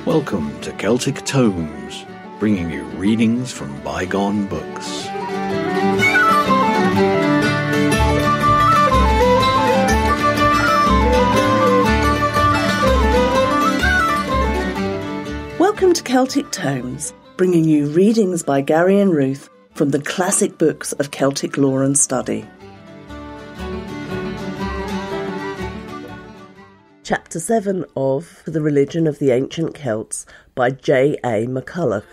Welcome to Celtic Tomes, bringing you readings from bygone books. Welcome to Celtic Tomes, bringing you readings by Gary and Ruth from the classic books of Celtic lore and study. Chapter 7 of The Religion of the Ancient Celts by J.A. MacCulloch.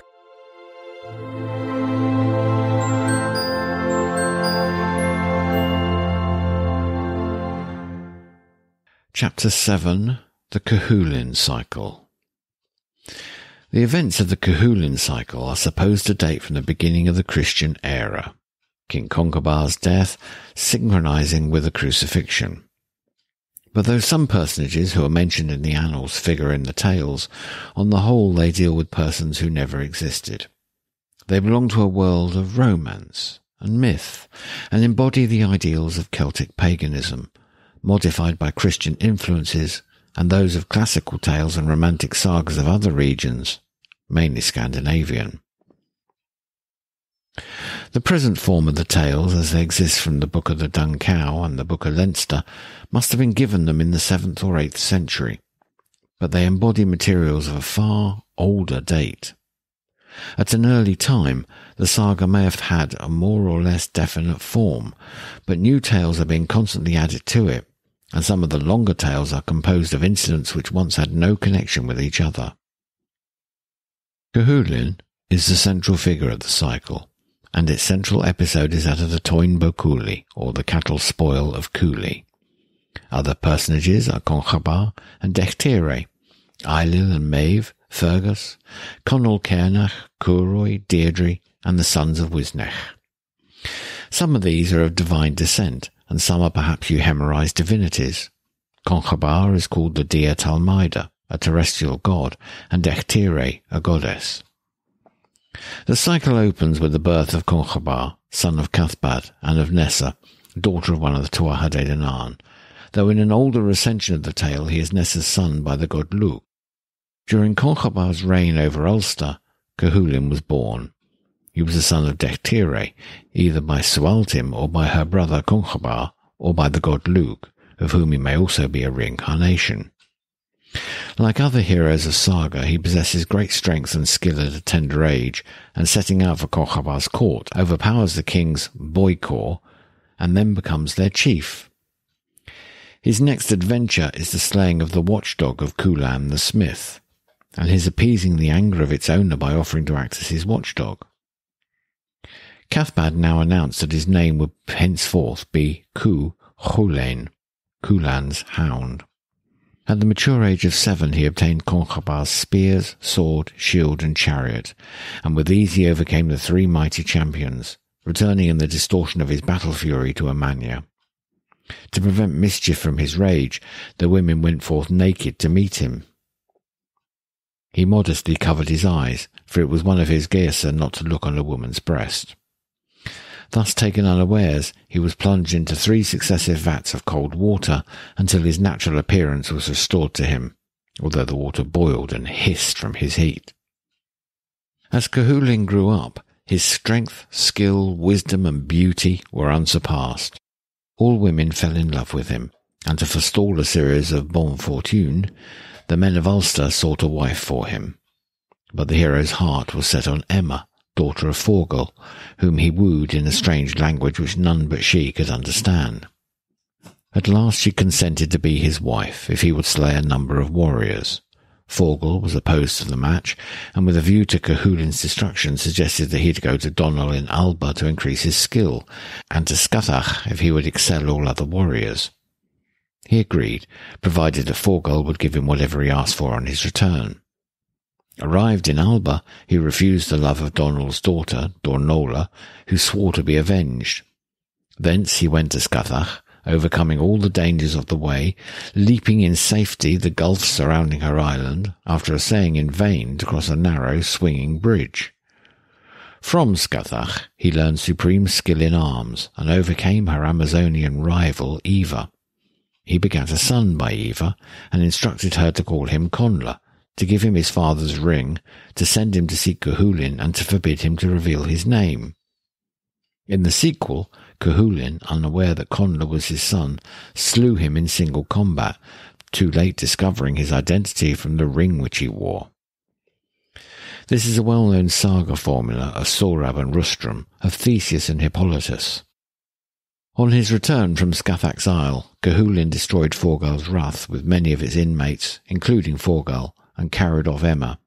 Chapter 7 The Cuchulainn Cycle. The events of the Cuchulainn cycle are supposed to date from the beginning of the Christian era, King Conchobar's death synchronizing with the crucifixion. But though some personages who are mentioned in the annals figure in the tales, on the whole they deal with persons who never existed. They belong to a world of romance and myth, and embody the ideals of Celtic paganism, modified by Christian influences and those of classical tales and romantic sagas of other regions, mainly Scandinavian. The present form of the tales, as they exist from the Book of the Dung Cow and the Book of Leinster, must have been given them in the 7th or 8th century, but they embody materials of a far older date. At an early time, the saga may have had a more or less definite form, but new tales are being constantly added to it, and some of the longer tales are composed of incidents which once had no connection with each other. Cuchulainn is the central figure of the cycle, and its central episode is that of the Táin Cooley, or the cattle spoil of Cooley. Other personages are Conchobar and Dechtire, Ailill and Medb, Fergus, Conall Cernach, Cúroi, Deirdre, and the sons of Usnach. Some of these are of divine descent, and some are perhaps euhemerized divinities. Conchobar is called the deer talmaide, a terrestrial god, and Dechtire, a goddess. The cycle opens with the birth of Conchobar, son of Cathbad and of Nessa, daughter of one of the Tuatha De Danann, though in an older recension of the tale he is Nessa's son by the god Luke. During Conchobar's reign over Ulster, Cuchulainn was born. He was the son of Dechtire, either by Sualtaim or by her brother Conchobar, or by the god Luke, of whom he may also be a reincarnation. Like other heroes of saga, he possesses great strength and skill at a tender age, and setting out for Conchobar's court, overpowers the king's boy corps, and then becomes their chief. His next adventure is the slaying of the watchdog of Cuchulainn the smith, and his appeasing the anger of its owner by offering to act as his watchdog. Cathbad now announced that his name would henceforth be Cuchulainn, Cuchulainn's hound. At the mature age of 7 he obtained Conchobar's spears, sword, shield and chariot, and with these he overcame the 3 mighty champions, returning in the distortion of his battle fury to Emania. To prevent mischief from his rage, the women went forth naked to meet him. He modestly covered his eyes, for it was one of his geasa not to look on a woman's breast. Thus taken unawares, he was plunged into 3 successive vats of cold water until his natural appearance was restored to him, although the water boiled and hissed from his heat. As Cuchulainn grew up, his strength, skill, wisdom and beauty were unsurpassed. All women fell in love with him, and to forestall a series of bonnes fortunes, the men of Ulster sought a wife for him. But the hero's heart was set on Emer, daughter of Forgall, whom he wooed in a strange language which none but she could understand. At last she consented to be his wife if he would slay a number of warriors. Forgall was opposed to the match, and with a view to Cuchulainn's destruction suggested that he go to Donall in Alba to increase his skill, and to Scathach if he would excel all other warriors. He agreed, provided that Forgall would give him whatever he asked for on his return. Arrived in Alba, he refused the love of Donall's daughter, Dornolla, who swore to be avenged. Thence he went to Scathach, overcoming all the dangers of the way, leaping in safety the gulfs surrounding her island, after essaying in vain to cross a narrow, swinging bridge. From Scathach, he learned supreme skill in arms and overcame her Amazonian rival Eva. He begat a son by Eva and instructed her to call him Conall, to give him his father's ring, to send him to seek Cuchulainn, and to forbid him to reveal his name. In the sequel, Cuchulainn, unaware that Conall was his son, slew him in single combat, too late discovering his identity from the ring which he wore. This is a well-known saga formula of Sohrab and Rustum, of Theseus and Hippolytus. On his return from Scathach's Isle, Cuchulainn destroyed Forgall's Rath with many of its inmates, including Forgall, and carried off Emer.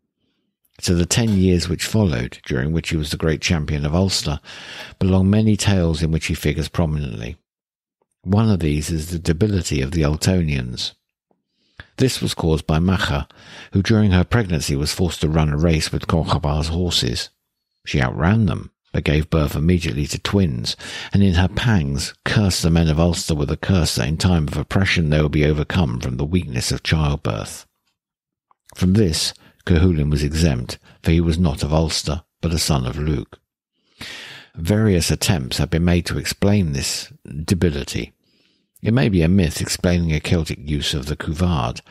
To the 10 years which followed, during which he was the great champion of Ulster, belong many tales in which he figures prominently. One of these is the debility of the Ultonians. This was caused by Macha, who during her pregnancy was forced to run a race with Conchobar's horses. She outran them, but gave birth immediately to twins, and in her pangs cursed the men of Ulster with a curse that in time of oppression they would be overcome from the weakness of childbirth. From this, Cuchulainn was exempt, for he was not of Ulster, but a son of Luke. Various attempts have been made to explain this debility. It may be a myth explaining a Celtic use of the couvard,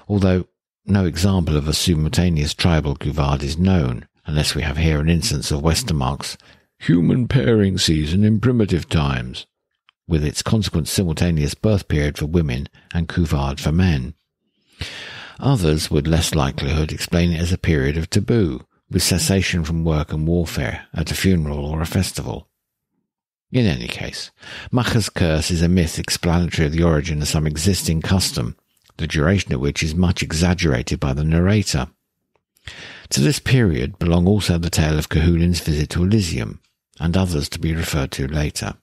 although no example of a simultaneous tribal couvard is known, unless we have here an instance of Westermarck's human pairing season in primitive times, with its consequent simultaneous birth period for women and couvard for men. Others would less likelihood explain it as a period of taboo, with cessation from work and warfare at a funeral or a festival. In any case, Macha's curse is a myth explanatory of the origin of some existing custom, the duration of which is much exaggerated by the narrator. To this period belong also the tale of Cuchulainn's visit to Elysium, and others to be referred to later.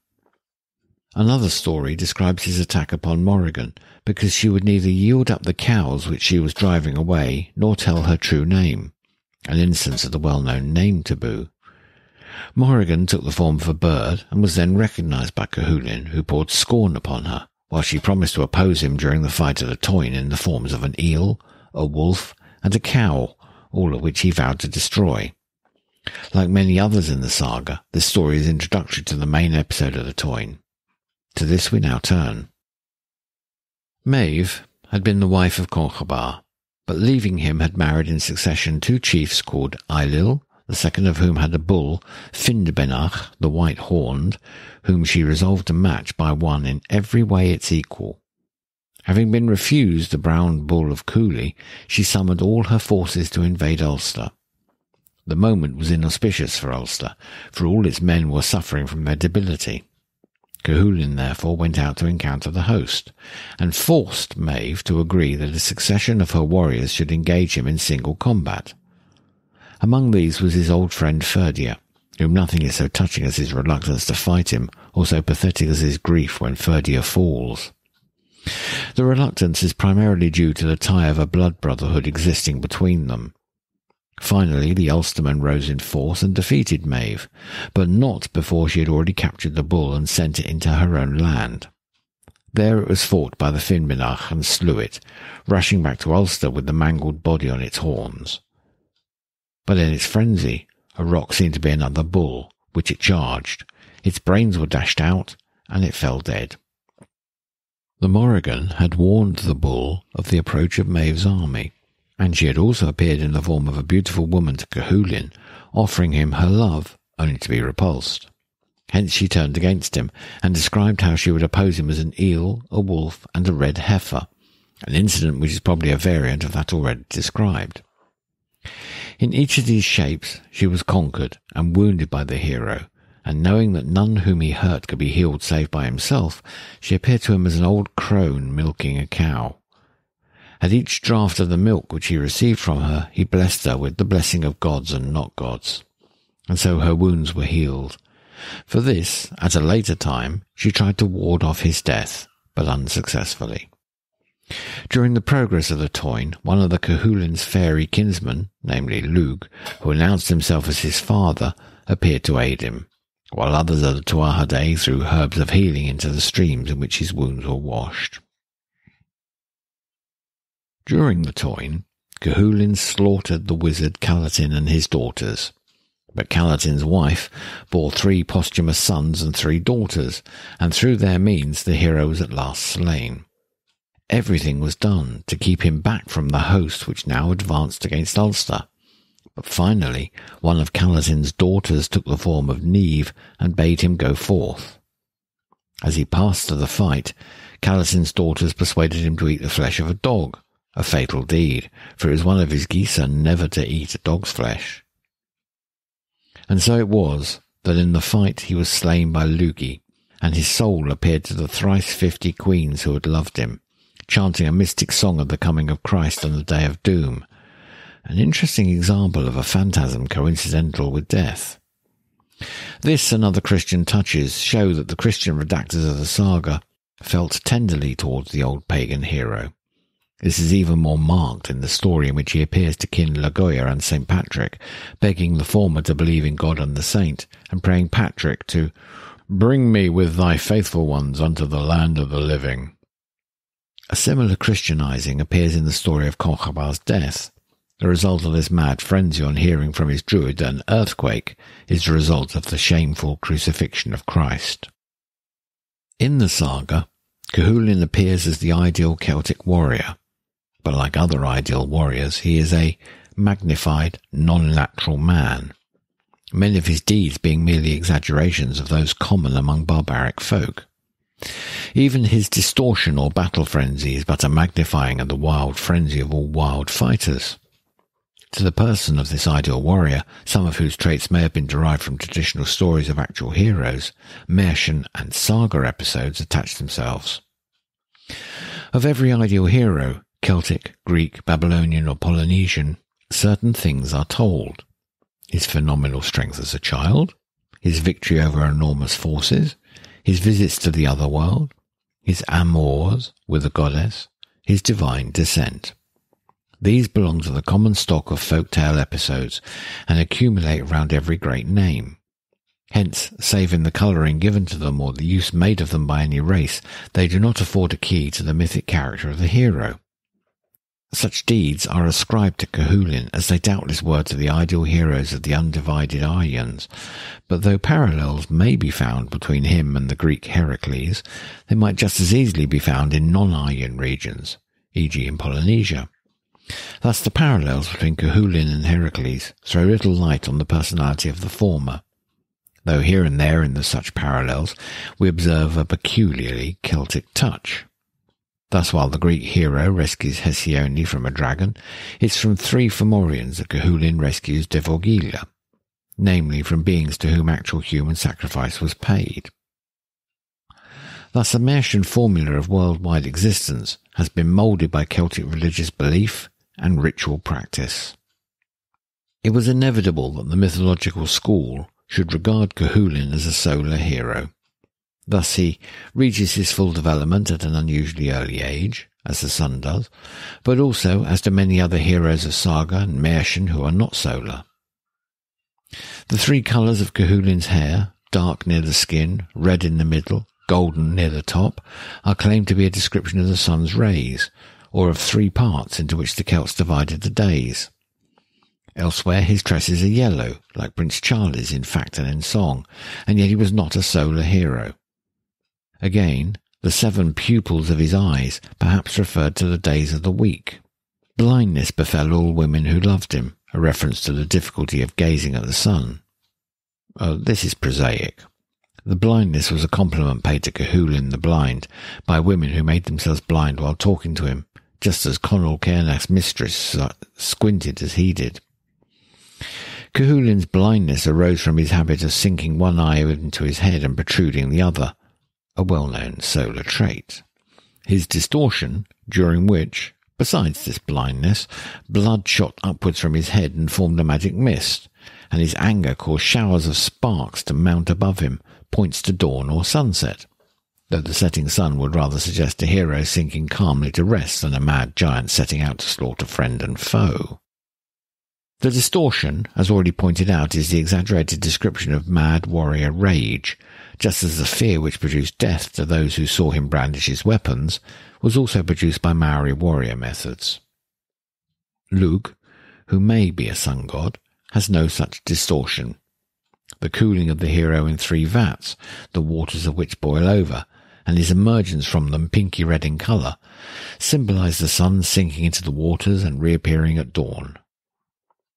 Another story describes his attack upon Morrigan, because she would neither yield up the cows which she was driving away, nor tell her true name, an instance of the well-known name taboo. Morrigan took the form of a bird, and was then recognised by Cuchulainn, who poured scorn upon her, while she promised to oppose him during the fight at the Táin in the forms of an eel, a wolf, and a cow, all of which he vowed to destroy. Like many others in the saga, this story is introductory to the main episode of the Táin. To this we now turn. Medb had been the wife of Conchobar, but leaving him had married in succession 2 chiefs called Ailill, the second of whom had a bull, Findbenach, the white-horned, whom she resolved to match by one in every way its equal. Having been refused the brown bull of Cooley, she summoned all her forces to invade Ulster. The moment was inauspicious for Ulster, for all its men were suffering from their debility. Cuchulainn therefore went out to encounter the host, and forced Medb to agree that a succession of her warriors should engage him in single combat. Among these was his old friend Ferdia, whom nothing is so touching as his reluctance to fight him, or so pathetic as his grief when Ferdia falls. The reluctance is primarily due to the tie of a blood brotherhood existing between them. Finally, the Ulstermen rose in force and defeated Medb, but not before she had already captured the bull and sent it into her own land. There it was fought by the Findbenach and slew it, rushing back to Ulster with the mangled body on its horns. But in its frenzy, a rock seemed to be another bull, which it charged. Its brains were dashed out, and it fell dead. The Morrigan had warned the bull of the approach of Medb's army, and she had also appeared in the form of a beautiful woman to Cuchulainn, offering him her love, only to be repulsed. Hence she turned against him, and described how she would oppose him as an eel, a wolf, and a red heifer, an incident which is probably a variant of that already described. In each of these shapes she was conquered and wounded by the hero, and knowing that none whom he hurt could be healed save by himself, she appeared to him as an old crone milking a cow. At each draught of the milk which he received from her, he blessed her with the blessing of gods and not gods, and so her wounds were healed. For this, at a later time, she tried to ward off his death, but unsuccessfully. During the progress of the Táin, one of the Cuchulainn's fairy kinsmen, namely Lug, who announced himself as his father, appeared to aid him, while others of the Tuatha Dé threw herbs of healing into the streams in which his wounds were washed. During the Táin, Cuchulainn slaughtered the wizard Calatin and his daughters, But Callatinn's wife bore 3 posthumous sons and 3 daughters, and through their means the hero was at last slain. Everything was done to keep him back from the host which now advanced against Ulster. But finally, one of Callatinn's daughters took the form of Niamh and bade him go forth. As he passed to the fight, Callatinn's daughters persuaded him to eat the flesh of a dog, a fatal deed, for it was one of his geasa never to eat a dog's flesh. And so it was that in the fight he was slain by Lugi, and his soul appeared to the thrice 50 queens who had loved him, chanting a mystic song of the coming of Christ on the day of doom, an interesting example of a phantasm coincidental with death. This and other Christian touches show that the Christian redactors of the saga felt tenderly towards the old pagan hero. This is even more marked in the story in which he appears to kin Lagoya and St. Patrick, begging the former to believe in God and the saint, and praying Patrick to "bring me with thy faithful ones unto the land of the living." A similar Christianizing appears in the story of Conchobar's death. The result of this mad frenzy on hearing from his druid that an earthquake is the result of the shameful crucifixion of Christ. In the saga, Cuchulainn appears as the ideal Celtic warrior, but like other ideal warriors, he is a magnified, non-natural man, many of his deeds being merely exaggerations of those common among barbaric folk. Even his distortion or battle frenzy is but a magnifying of the wild frenzy of all wild fighters. To the person of this ideal warrior, some of whose traits may have been derived from traditional stories of actual heroes, Märchen and saga episodes attach themselves. Of every ideal hero, Celtic, Greek, Babylonian or Polynesian, certain things are told. His phenomenal strength as a child, his victory over enormous forces, his visits to the other world, his amours with a goddess, his divine descent. These belong to the common stock of folk-tale episodes and accumulate around every great name. Hence, save in the colouring given to them or the use made of them by any race, they do not afford a key to the mythic character of the hero. Such deeds are ascribed to Cuchulainn as they doubtless were to the ideal heroes of the undivided Aryans, but though parallels may be found between him and the Greek Heracles, they might just as easily be found in non-Aryan regions, e.g. in Polynesia. Thus the parallels between Cuchulainn and Heracles throw little light on the personality of the former, though here and there in the such parallels we observe a peculiarly Celtic touch. Thus, while the Greek hero rescues Hesione from a dragon, it's from 3 Fomorians that Cuchulainn rescues Devorgilla, namely from beings to whom actual human sacrifice was paid. Thus, a Märchen formula of worldwide existence has been moulded by Celtic religious belief and ritual practice. It was inevitable that the mythological school should regard Cuchulainn as a solar hero. Thus he reaches his full development at an unusually early age, as the sun does, but also, as do many other heroes of saga and Märchen who are not solar. The 3 colours of Cuchulainn's hair, dark near the skin, red in the middle, golden near the top, are claimed to be a description of the sun's rays, or of 3 parts into which the Celts divided the days. Elsewhere his tresses are yellow, like Prince Charlie's in fact and in song, and yet he was not a solar hero. Again, the 7 pupils of his eyes perhaps referred to the days of the week. Blindness befell all women who loved him, a reference to the difficulty of gazing at the sun. This is prosaic. The blindness was a compliment paid to Cuchulainn the blind by women who made themselves blind while talking to him, just as Conall Cernach's mistress squinted as he did. Cuchulainn's blindness arose from his habit of sinking one eye into his head and protruding the other, a well-known solar trait. His distortion, during which, besides this blindness, blood shot upwards from his head and formed a magic mist, and his anger caused showers of sparks to mount above him, points to dawn or sunset, though the setting sun would rather suggest a hero sinking calmly to rest than a mad giant setting out to slaughter friend and foe. The distortion, as already pointed out, is the exaggerated description of mad warrior rage, just as the fear which produced death to those who saw him brandish his weapons was also produced by Maori warrior methods. Lugh, who may be a sun god, has no such distortion, the cooling of the hero in 3 vats, the waters of which boil over, and his emergence from them pinky red in colour, symbolise the sun sinking into the waters and reappearing at dawn.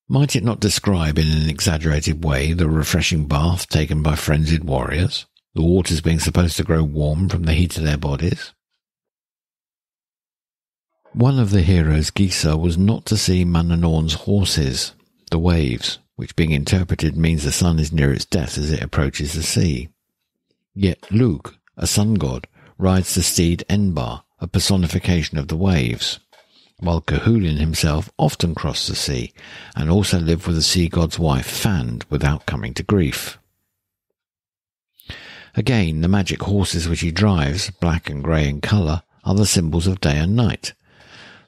Might it not describe in an exaggerated way the refreshing bath taken by frenzied warriors, the waters being supposed to grow warm from the heat of their bodies? One of the heroes, Gisa, was not to see Manannán's horses, the waves, which being interpreted means the sun is near its death as it approaches the sea. Yet Lugh, a sun god, rides the steed Enbar, a personification of the waves, while Cuchulainn himself often crossed the sea, and also lived with the sea god's wife Fand without coming to grief. Again, the magic horses which he drives, black and grey in colour, are the symbols of day and night,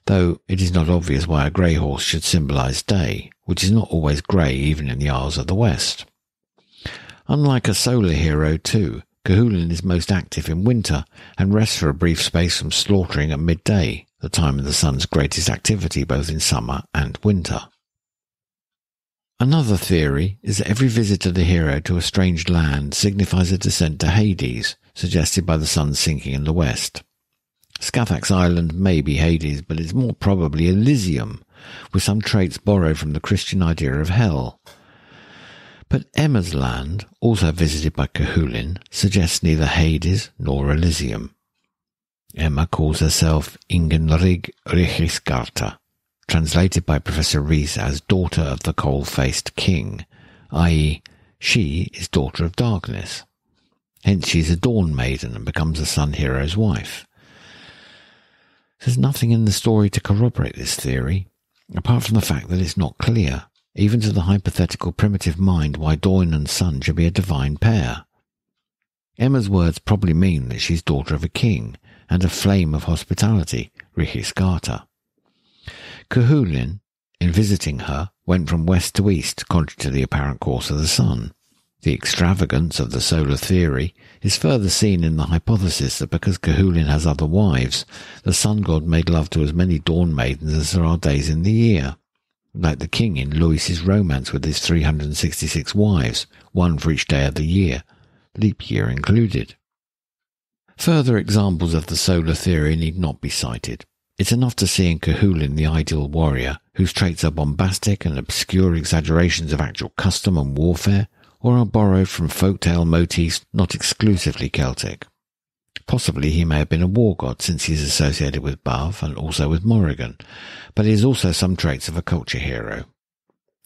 though it is not obvious why a grey horse should symbolise day, which is not always grey even in the Isles of the West. Unlike a solar hero too, Cuchulainn is most active in winter, and rests for a brief space from slaughtering at midday, the time of the sun's greatest activity both in summer and winter. Another theory is that every visit of the hero to a strange land signifies a descent to Hades, suggested by the sun sinking in the west. Scathach's island may be Hades, but it's more probably Elysium, with some traits borrowed from the Christian idea of hell. But Emer's land, also visited by Cuchulainn, suggests neither Hades nor Elysium. Emer calls herself Ingenrig Richisgarta, translated by Professor Rees as daughter of the coal-faced king, i.e., she is daughter of darkness. Hence she is a dawn maiden and becomes the sun hero's wife. There's nothing in the story to corroborate this theory, apart from the fact that it's not clear, even to the hypothetical primitive mind, why dawn and sun should be a divine pair. Emma's words probably mean that she's daughter of a king, and a flame of hospitality, Richisgarta. Cuchulainn, in visiting her, went from west to east, contrary to the apparent course of the sun. The extravagance of the solar theory is further seen in the hypothesis that because Cuchulainn has other wives, the sun god made love to as many dawn maidens as there are days in the year, like the king in Lewis's romance with his 366 wives, one for each day of the year, leap year included. Further examples of the solar theory need not be cited. It's enough to see in Cuchulainn the ideal warrior, whose traits are bombastic and obscure exaggerations of actual custom and warfare, or are borrowed from folktale motifs not exclusively Celtic. Possibly he may have been a war god, since he is associated with Bath and also with Morrigan, but he has also some traits of a culture hero.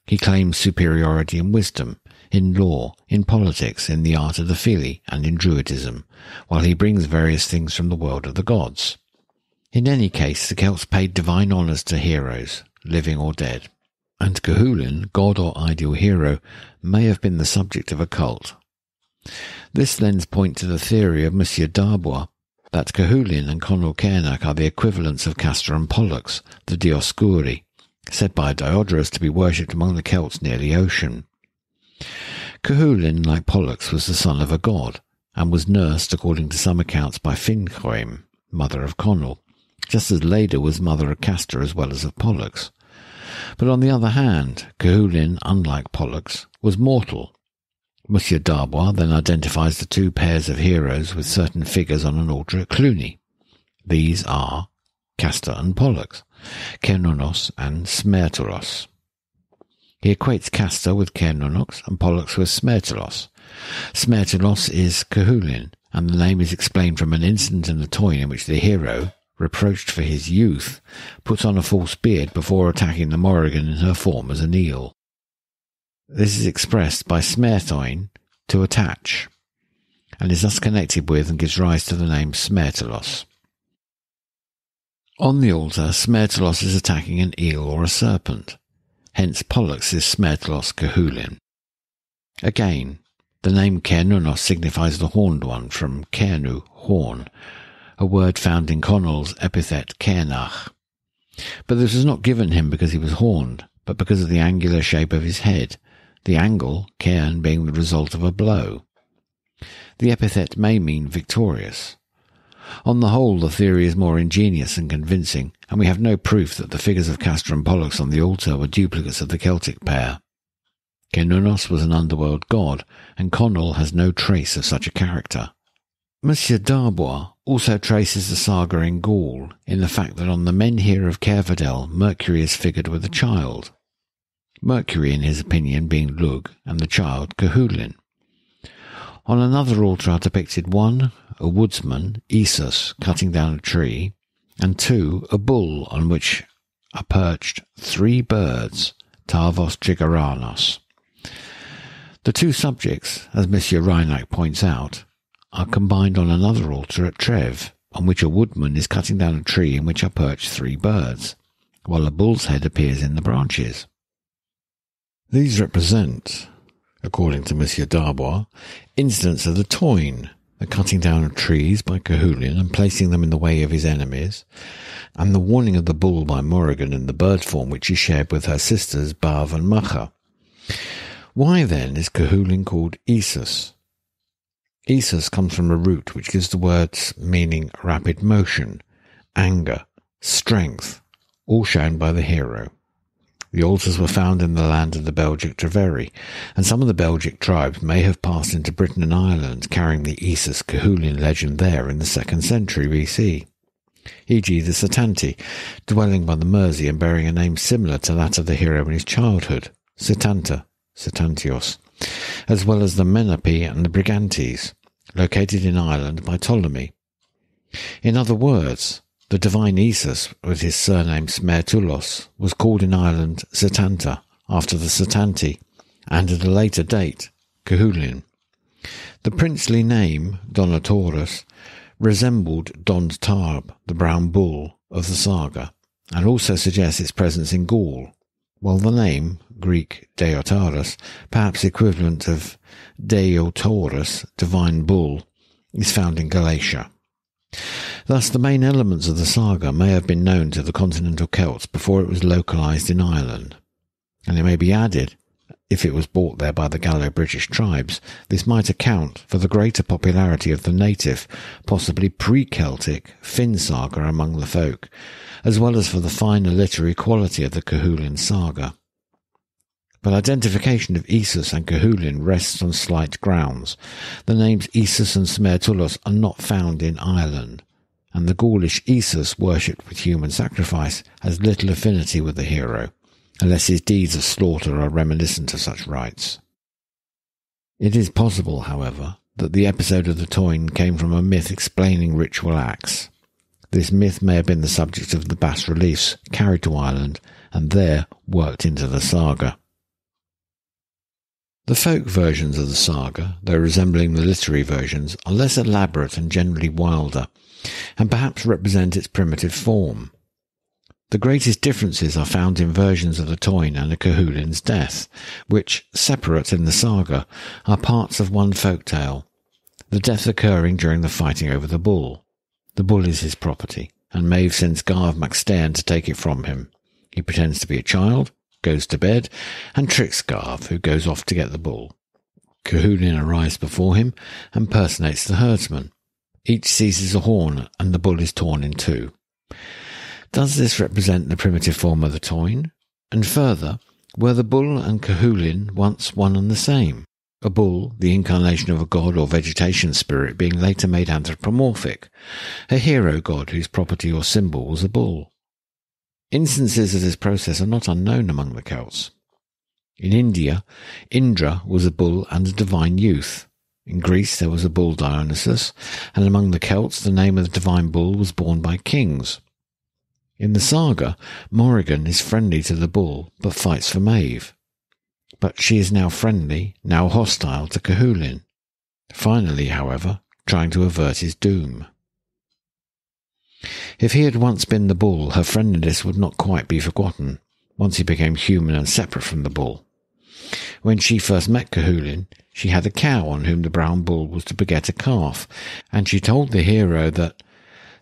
He claims superiority in wisdom, in law, in politics, in the art of the Fili, and in Druidism, while he brings various things from the world of the gods. In any case, the Celts paid divine honours to heroes, living or dead, and Cuchulainn, god or ideal hero, may have been the subject of a cult. This lends point to the theory of Monsieur Darbois that Cuchulainn and Conall Cernach are the equivalents of Castor and Pollux, the Dioscuri, said by Diodorus to be worshipped among the Celts near the ocean. Cuchulainn, like Pollux, was the son of a god, and was nursed, according to some accounts, by Finchoim, mother of Conall, just as Leda was mother of Castor as well as of Pollux. But on the other hand, Cuchulainn, unlike Pollux, was mortal. Monsieur Darbois then identifies the two pairs of heroes with certain figures on an altar at Cluny. These are Castor and Pollux, Cernunnos and Smertulos. He equates Castor with Cernunnos and Pollux with Smertulos. Smertulos is Cuchulainn, and the name is explained from an incident in the Táin in which the hero, reproached for his youth, puts on a false beard before attacking the Morrigan in her form as an eel. This is expressed by Smertoin, to attach, and is thus connected with and gives rise to the name Smertulos. On the altar, Smertulos is attacking an eel or a serpent, hence Pollux is Smertulos Cuchulainn. Again, the name Cernunnos signifies the horned one, from Cernu, horn, a word found in Conall's epithet Cernach. But this was not given him because he was horned, but because of the angular shape of his head, the angle, cairn, being the result of a blow. The epithet may mean victorious. On the whole, the theory is more ingenious and convincing, and we have no proof that the figures of Castor and Pollux on the altar were duplicates of the Celtic pair. Cernach was an underworld god, and Conall has no trace of such a character. Monsieur Darbois also traces the saga in Gaul, in the fact that on the menhir of Cerfedel, Mercury is figured with a child. Mercury, in his opinion, being Lug, and the child Cuchulainn. On another altar are depicted 1, a woodsman, Esus, cutting down a tree, and 2, a bull on which are perched 3 birds, Tarvos Trigaranos. The 2 subjects, as Monsieur Reinach points out, are combined on another altar at Treves, on which a woodman is cutting down a tree in which are perched 3 birds, while a bull's head appears in the branches. These represent, according to Monsieur Darbois, incidents of the Táin, the cutting down of trees by Cuchulainn and placing them in the way of his enemies, and the warning of the bull by Morrigan in the bird form which he shared with her sisters Bav and Macha. Why then is Cuchulainn called Esus? Esus comes from a root which gives the words meaning rapid motion, anger, strength, all shown by the hero. The altars were found in the land of the Belgic Treveri, and some of the Belgic tribes may have passed into Britain and Ireland carrying the Esus Cuchulainn legend there in the 2nd century BC, e.g. the Setanti, dwelling by the Mersey and bearing a name similar to that of the hero in his childhood, Setanta, Setantios, as well as the Menapii and the Brigantes, located in Ireland by Ptolemy. In other words, the divine Esus, with his surname Smertulos, was called in Ireland Setanta, after the Setanti, and at a later date, Cuchulainn. The princely name, Donatorus, resembled Dond Tarb, the brown bull, of the saga, and also suggests its presence in Gaul, while the name, Greek Deotarus, perhaps equivalent of Deotaurus, divine bull, is found in Galatia. Thus, the main elements of the saga may have been known to the continental Celts before it was localised in Ireland, and it may be added, if it was brought there by the Gallo-British tribes, this might account for the greater popularity of the native, possibly pre-Celtic, Finn saga among the folk, as well as for the finer literary quality of the Cuchulainn saga. But identification of Esus and Cuchulainn rests on slight grounds. The names Esus and Smertulos are not found in Ireland, and the Gaulish Esus, worshipped with human sacrifice, has little affinity with the hero, unless his deeds of slaughter are reminiscent of such rites. It is possible, however, that the episode of the Táin came from a myth explaining ritual acts. This myth may have been the subject of the bas-reliefs carried to Ireland and there worked into the saga. The folk versions of the saga, though resembling the literary versions, are less elaborate and generally wilder, and perhaps represent its primitive form. The greatest differences are found in versions of the Táin and the Cuchulainn's death, which, separate in the saga, are parts of one folk tale, the death occurring during the fighting over the bull. The bull is his property, and Maeve sends Garv MacStairn to take it from him. He pretends to be a child, goes to bed, and tricks Garv, who goes off to get the bull. Cuchulainn arrives before him and personates the herdsman. Each seizes a horn, and the bull is torn in 2. Does this represent the primitive form of the Táin? And further, were the bull and Cuchulainn once one and the same? A bull, the incarnation of a god or vegetation spirit, being later made anthropomorphic, a hero god whose property or symbol was a bull. Instances of this process are not unknown among the Celts. In India, Indra was a bull and a divine youth. In Greece there was a bull Dionysus, and among the Celts the name of the divine bull was borne by kings. In the saga, Morrigan is friendly to the bull, but fights for Maeve. But she is now friendly, now hostile to Cuchulainn, finally, however, trying to avert his doom. If he had once been the bull, her friendliness would not quite be forgotten, once he became human and separate from the bull. When she first met Cuchulainn, she had a cow on whom the brown bull was to beget a calf, and she told the hero that,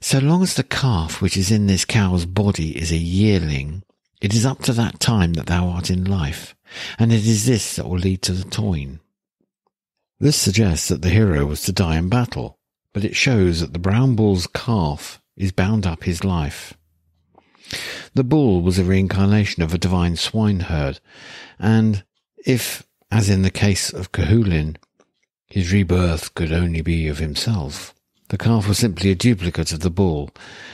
"So long as the calf which is in this cow's body is a yearling, it is up to that time that thou art in life, and it is this that will lead to the Táin." This suggests that the hero was to die in battle, but it shows that the brown bull's calf is bound up his life. The bull was a reincarnation of a divine swineherd, and if, as in the case of Cuchulainn, his rebirth could only be of himself. The calf was simply a duplicate of the bull,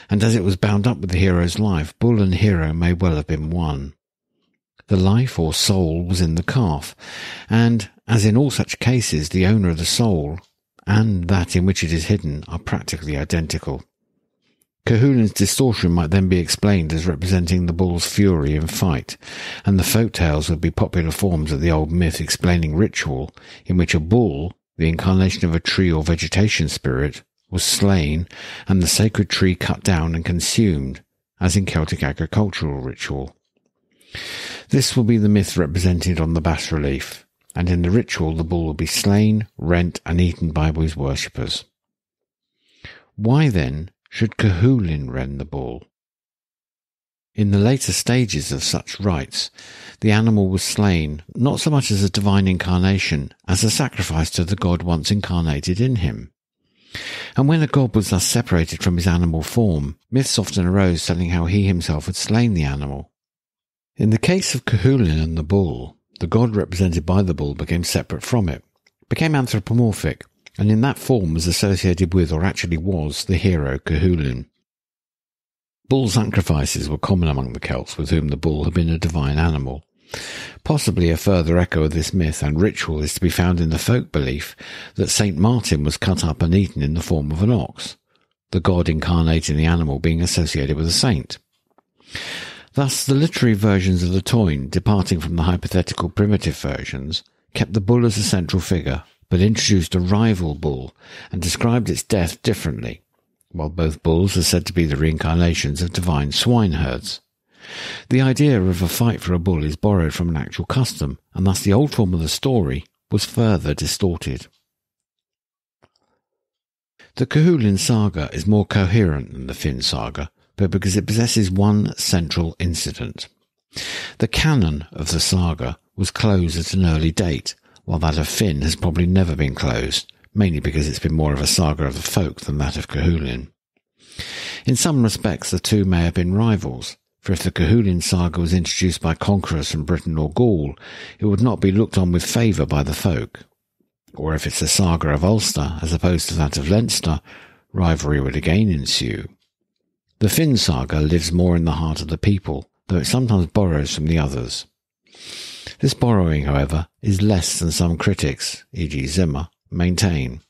and as it was bound up with the hero's life, bull and hero may well have been one. The life or soul was in the calf, and, as in all such cases, the owner of the soul and that in which it is hidden are practically identical. Cuchulainn's distortion might then be explained as representing the bull's fury in fight, and the folk tales would be popular forms of the old myth explaining ritual in which a bull, the incarnation of a tree or vegetation spirit, was slain and the sacred tree cut down and consumed, as in Celtic agricultural ritual. This will be the myth represented on the bas-relief, and in the ritual the bull will be slain, rent and eaten by his worshippers. Why then should Cuchulainn rend the bull? In the later stages of such rites, the animal was slain not so much as a divine incarnation as a sacrifice to the god once incarnated in him. And when a god was thus separated from his animal form, myths often arose telling how he himself had slain the animal. In the case of Cuchulainn and the bull, the god represented by the bull became separate from it, became anthropomorphic, and in that form was associated with, or actually was, the hero Cuchulainn. Bull sacrifices were common among the Celts, with whom the bull had been a divine animal. Possibly a further echo of this myth and ritual is to be found in the folk belief that Saint Martin was cut up and eaten in the form of an ox, the god incarnating the animal being associated with a saint. Thus, the literary versions of the Táin, departing from the hypothetical primitive versions, kept the bull as a central figure, but introduced a rival bull and described its death differently, while both bulls are said to be the reincarnations of divine swineherds. The idea of a fight for a bull is borrowed from an actual custom, and thus the old form of the story was further distorted. The Cuchulainn saga is more coherent than the Finn saga, but because it possesses one central incident. The canon of the saga was closed at an early date, while that of Finn has probably never been closed, mainly because it's been more of a saga of the folk than that of Cuchulainn. In some respects the two may have been rivals, for if the Cuchulainn saga was introduced by conquerors from Britain or Gaul, it would not be looked on with favour by the folk. Or if it's a saga of Ulster as opposed to that of Leinster, rivalry would again ensue. The Finn saga lives more in the heart of the people, though it sometimes borrows from the others. This borrowing, however, is less than some critics, e.g. Zimmer, maintain.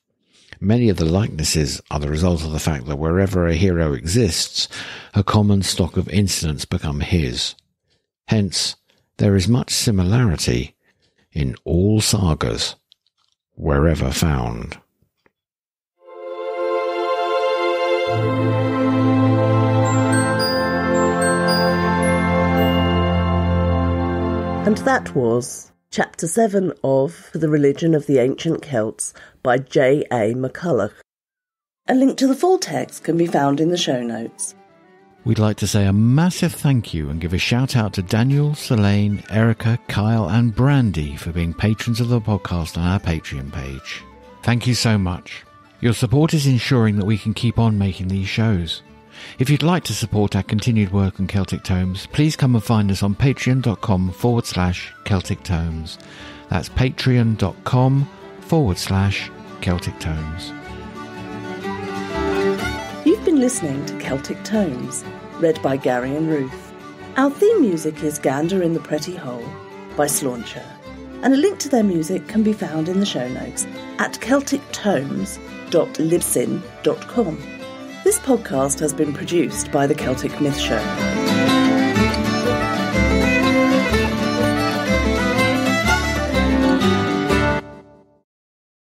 Many of the likenesses are the result of the fact that wherever a hero exists, a common stock of incidents become his. Hence, there is much similarity in all sagas, wherever found. And that was Chapter 7 of The Religion of the Ancient Celts by J.A. MacCulloch. A link to the full text can be found in the show notes. We'd like to say a massive thank you and give a shout out to Daniel, Selene, Erica, Kyle and Brandy for being patrons of the podcast on our Patreon page. Thank you so much. Your support is ensuring that we can keep on making these shows. If you'd like to support our continued work on Celtic Tomes, please come and find us on patreon.com/Celtic Tomes. That's patreon.com/Celtic Tomes. You've been listening to Celtic Tomes, read by Gary and Ruth. Our theme music is Gander in the Pretty Hole by Slauncher, and a link to their music can be found in the show notes at celtictomes.libsyn.com. This podcast has been produced by the Celtic Myth Show.